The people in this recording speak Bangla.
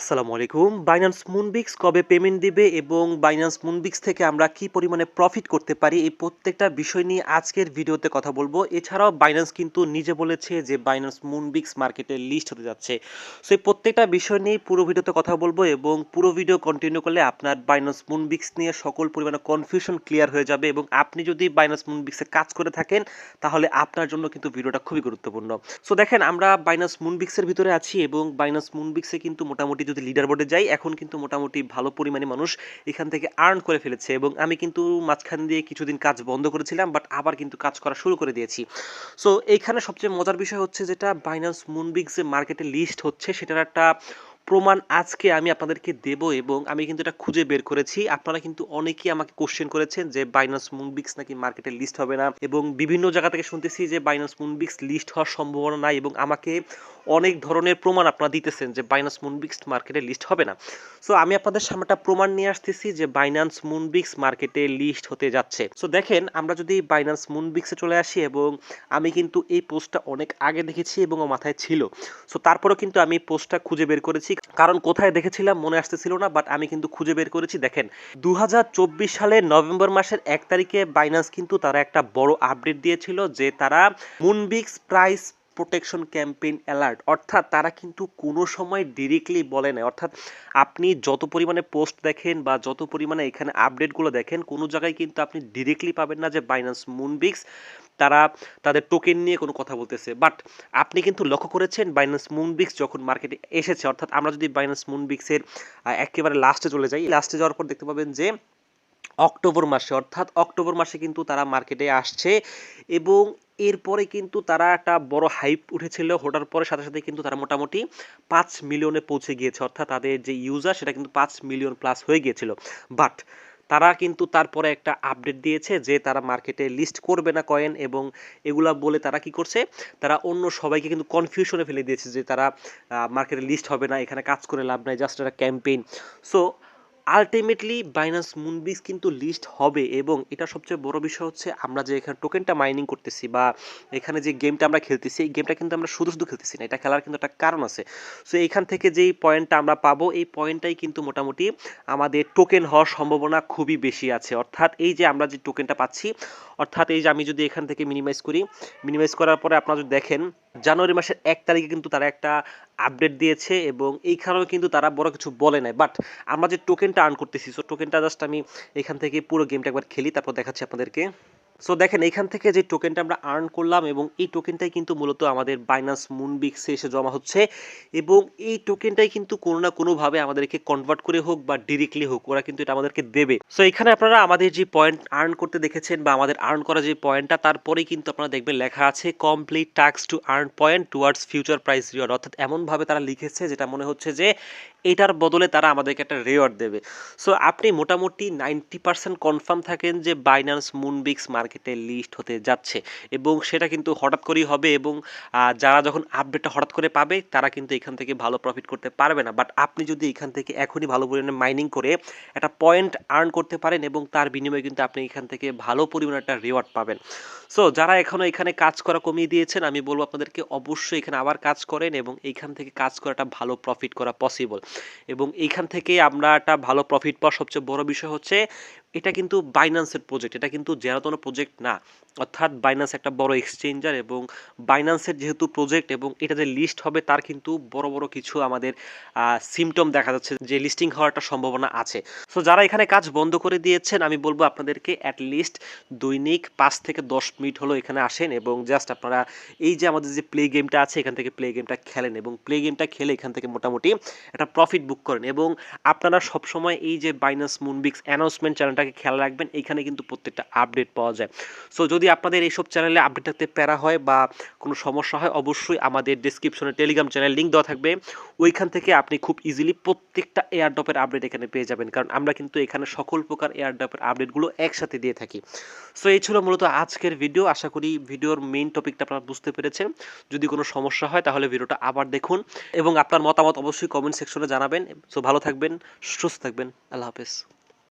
আসসালামু আলাইকুম। বাইন্যান্স মুনবিক্স কবে পেমেন্ট দিবে এবং বাইন্যান্স মুনবিক্স থেকে আমরা কি পরিমাণে প্রফিট করতে পারি, এই প্রত্যেকটা বিষয় নিয়ে আজকের ভিডিওতে কথা বলবো। এছাড়াও বাইন্যান্স কিন্তু নিজে বলেছে যে বাইন্যান্স মুনবিক্স মার্কেটে লিস্ট হতে যাচ্ছে। সো এই প্রত্যেকটা বিষয় নিয়ে পুরো ভিডিওতে কথা বলবো এবং পুরো ভিডিও কন্টিনিউ করলে আপনার বাইন্যান্স মুনবিক্স নিয়ে সকল পরিমাণে কনফিউশন ক্লিয়ার হয়ে যাবে এবং আপনি যদি বাইন্যান্স মুনবিক্সে কাজ করে থাকেন তাহলে আপনার জন্য কিন্তু ভিডিওটা খুবই গুরুত্বপূর্ণ। সো দেখেন, আমরা বাইন্যান্স মুনবিক্সের ভিতরে আছি এবং বাইন্যান্স মুনবিক্সে কিন্তু মোটামুটি যদি লিডার বোর্ডে যাই, এখন কিন্তু মোটামুটি ভালো পরিমাণে মানুষ এখান থেকে আর্ন করে ফেলেছে এবং আমি কিন্তু মাঝখান দিয়ে কিছুদিন কাজ বন্ধ করেছিলাম, বাট আবার কিন্তু কাজ করা শুরু করে দিয়েছি। সো এইখানে সবচেয়ে মজার বিষয় হচ্ছে যেটা বাইন্যান্স মুনবিক্স যে মার্কেটে লিস্ট হচ্ছে সেটার একটা প্রমাণ আজকে আমি আপনাদেরকে দেব এবং আমি কিন্তু এটা খুঁজে বের করেছি। আপনারা কিন্তু অনেকেই আমাকে কোশ্চেন করেছেন যে বাইন্যান্স মুনবিক্স নাকি মার্কেটে লিস্ট হবে না, এবং বিভিন্ন জায়গা থেকে শুনতেছি যে বাইন্যান্স মুনবিক্স লিস্ট হওয়ার সম্ভাবনা নাই এবং আমাকে অনেক ধরনের প্রমাণ আপনারা দিতেছেন যে বাইন্যান্স মুনবিক্স মার্কেটে লিস্ট হবে না। সো আমি আপনাদের সামনে একটা প্রমাণ নিয়ে আসতেছি যে বাইন্যান্স মুনবিক্স মার্কেটে লিস্ট হতে যাচ্ছে। সো দেখেন, আমরা যদি বাইন্যান্স মুনবিক্সে চলে আসি, এবং আমি কিন্তু এই পোস্টটা অনেক আগে দেখেছি এবং আমার মাথায় ছিল। সো তারপরেও কিন্তু আমি পোস্টটা খুঁজে বের করেছি, কারণ কোথায় দেখেছিলাম মনে আসতেছিল না, বাট আমি কিন্তু খুঁজে বের করেছি। দেখেন, 2024 সালের নভেম্বর মাসের 1 তারিখে বাইন্যান্স কিন্তু তারা একটা বড় আপডেট দিয়েছিল যে তারা Moonbix price protection campaign alert, অর্থাৎ তারা কিন্তু কোনো সময় ডিরেক্টলি বলে না। অর্থাৎ আপনি যত পরিমাণে পোস্ট দেখেন বা যত পরিমাণে এখানে আপডেটগুলো দেখেন, কোনো জায়গায় কিন্তু আপনি ডিরেক্টলি পাবেন না যে বাইন্যান্স মুনবিক্স তারা তাদের টোকেন নিয়ে কোনো কথা বলতেছে। বাট আপনি কিন্তু লক্ষ্য করেছেন বাইন্যান্স মুনবিক্স যখন মার্কেটে এসেছে, অর্থাৎ আমরা যদি বাইন্যান্স মুনবিক্সের একেবারে লাস্টে চলে যাই, লাস্টে যাওয়ার পর দেখতে পাবেন যে অক্টোবর মাসে, অর্থাৎ অক্টোবর মাসে কিন্তু তারা মার্কেটে আসছে এবং এরপরে কিন্তু তারা একটা বড় হাইপ উঠেছিল। ওঠার পরে সাথে সাথে কিন্তু তারা মোটামুটি 5 মিলিয়নে পৌঁছে গিয়েছে, অর্থাৎ তাদের যে ইউজার সেটা কিন্তু 5 মিলিয়ন প্লাস হয়ে গিয়েছিল। বাট তারা কিন্তু তারপরে একটা আপডেট দিয়েছে যে তারা মার্কেটে লিস্ট করবে না কয়েন, এবং এগুলা বলে তারা কি করছে, তারা অন্য সবাইকে কিন্তু কনফিউশনে ফেলে দিয়েছে যে তারা মার্কেটে লিস্ট হবে না, এখানে কাজ করে লাভ নাই, জাস্ট একটা campaign. So ultimately Binance Moonbix কিন্তু লিস্ট হবে, এবং এটা সবচেয়ে বড় বিষয় হচ্ছে আমরা যে এখানে টোকেনটা মাইনিং করতেছি বা এখানে যে গেমটা আমরা খেলতেছি, এই গেমটা কিন্তু আমরা শুধু শুধু খেলতেছি না, এটা খেলার কিন্তু একটা কারণ আছে। সো এইখান থেকে যেই পয়েন্টটা আমরা পাবো, এই পয়েন্টটাই কিন্তু মোটামুটি আমাদের টোকেন হওয়ার সম্ভাবনা খুবই বেশি আছে। অর্থাৎ এই যে আমরা যে টোকেনটা পাচ্ছি, অর্থাৎ এই যে আমি যদি এখান থেকে মিনিমাইজ করি, মিনিমাইজ করার পরে আপনারা যদি দেখেন জানুয়ারি মাসের 1 তারিখে কিন্তু তারা একটা আপডেট দিয়েছে এবং এইখানেও কিন্তু তারা বড় কিছু বলে নাই। বাট আমরা যে টোকেনটা আর্ন করতেছি, সো টোকেনটা জাস্ট আমি এখান থেকে পুরো গেমটা একবার খেলি, তারপর দেখাচ্ছি আপনাদেরকে। সো দেখেন, এখান থেকে যে টোকেনটা আমরা আর্ন করলাম এবং এই টোকেনটাই কিন্তু মূলত আমাদের বাইন্যান্স মুনবিক্সে এসে জমা হচ্ছে, এবং এই টোকেনটাই কিন্তু কোনো না কোনোভাবে আমাদেরকে কনভার্ট করে হোক বা ডিরেক্টলি হোক, ওরা কিন্তু এটা আমাদেরকে দেবে। সো এখানে আপনারা আমাদের যে পয়েন্ট আর্ন করতে দেখেছেন বা আমাদের আর্ন করা যে পয়েন্টটা, তারপরেই কিন্তু আপনারা দেখবেন লেখা আছে complete task to earn point towards future price reward, অর্থাৎ এমনভাবে তারা লিখেছে যেটা মনে হচ্ছে যে এটার বদলে তারা আমাদেরকে একটা রিওয়ার্ড দেবে। সো আপনি মোটামুটি 90% কনফার্ম থাকেন যে বাইন্যান্স মুনবিক্স মার্কেটে লিস্ট হতে যাচ্ছে, এবং সেটা কিন্তু হঠাৎ করেই হবে, এবং যারা যখন আপডেটটা হঠাৎ করে পাবে তারা কিন্তু এখান থেকে ভালো প্রফিট করতে পারবে না। বাট আপনি যদি এখান থেকে এখনই ভালো পরিমাণে মাইনিং করে একটা পয়েন্ট আর্ন করতে পারেন, এবং তার বিনিময়ে কিন্তু আপনি এখান থেকে ভালো পরিমাণে একটা রিওয়ার্ড পাবেন। সো যারা এখনও এখানে কাজ করা কমিয়ে দিয়েছেন, আমি বলবো আপনাদেরকে অবশ্যই এখানে আবার কাজ করেন, এবং এইখান থেকে কাজ করাটা ভালো প্রফিট করা পসিবল, এবং এইখান থেকে আমরা একটা ভালো প্রফিট পাওয়ার সবচেয়ে বড় বিষয় হচ্ছে এটা কিন্তু বাইন্যান্সের প্রজেক্ট, এটা কিন্তু জেরাতন প্রজেক্ট না। অর্থাৎ বাইন্যান্স একটা বড় এক্সচেঞ্জার, এবং বাইন্যান্সের যেহেতু প্রজেক্ট এবং এটা যে লিস্ট হবে তার কিন্তু বড় বড় কিছু আমাদের সিমটম দেখা যাচ্ছে যে লিস্টিং হওয়ার একটা সম্ভাবনা আছে। সো যারা এখানে কাজ বন্ধ করে দিয়েছেন, আমি বলবো আপনাদেরকে অ্যাটলিস্ট দৈনিক 5 থেকে 10 মিনিট হলো এখানে আসেন, এবং জাস্ট আপনারা এই যে আমাদের যে প্লে গেমটা আছে এখান থেকে প্লে গেমটা খেলেন, এবং প্লে গেমটা খেলে এখান থেকে মোটামুটি একটা প্রফিট বুক করেন, এবং আপনারা সবসময় এই যে বাইন্যান্স মুনবিক্স অ্যানাউন্সমেন্ট চ্যানেলটাকে খেয়াল রাখবেন, এইখানে কিন্তু প্রত্যেকটা আপডেট পাওয়া যায়। সো যদি আপনাদের এইসব চ্যানেলে আপডেট থাকতে প্যারা হয় বা কোনো সমস্যা হয়, অবশ্যই আমাদের ডিসক্রিপশনে টেলিগ্রাম চ্যানেল লিঙ্ক দেওয়া থাকবে, ওইখান থেকে আপনি খুব ইজিলি প্রত্যেকটা এয়ারড্রপের আপডেট এখানে পেয়ে যাবেন, কারণ আমরা কিন্তু এখানে সকল প্রকার এয়ারড্রপের আপডেটগুলো একসাথে দিয়ে থাকি। সো এই ছিল মূলত আজকের ভিডিও। আশা করি ভিডিওর মেইন টপিকটা আপনারা বুঝতে পেরেছেন। যদি কোনো সমস্যা হয় তাহলে ভিডিওটা আবার দেখুন, এবং আপনার মতামত অবশ্যই কমেন্ট সেকশনে জানাবেন। সো ভালো থাকবেন, সুস্থ থাকবেন, আল্লাহ হাফেজ।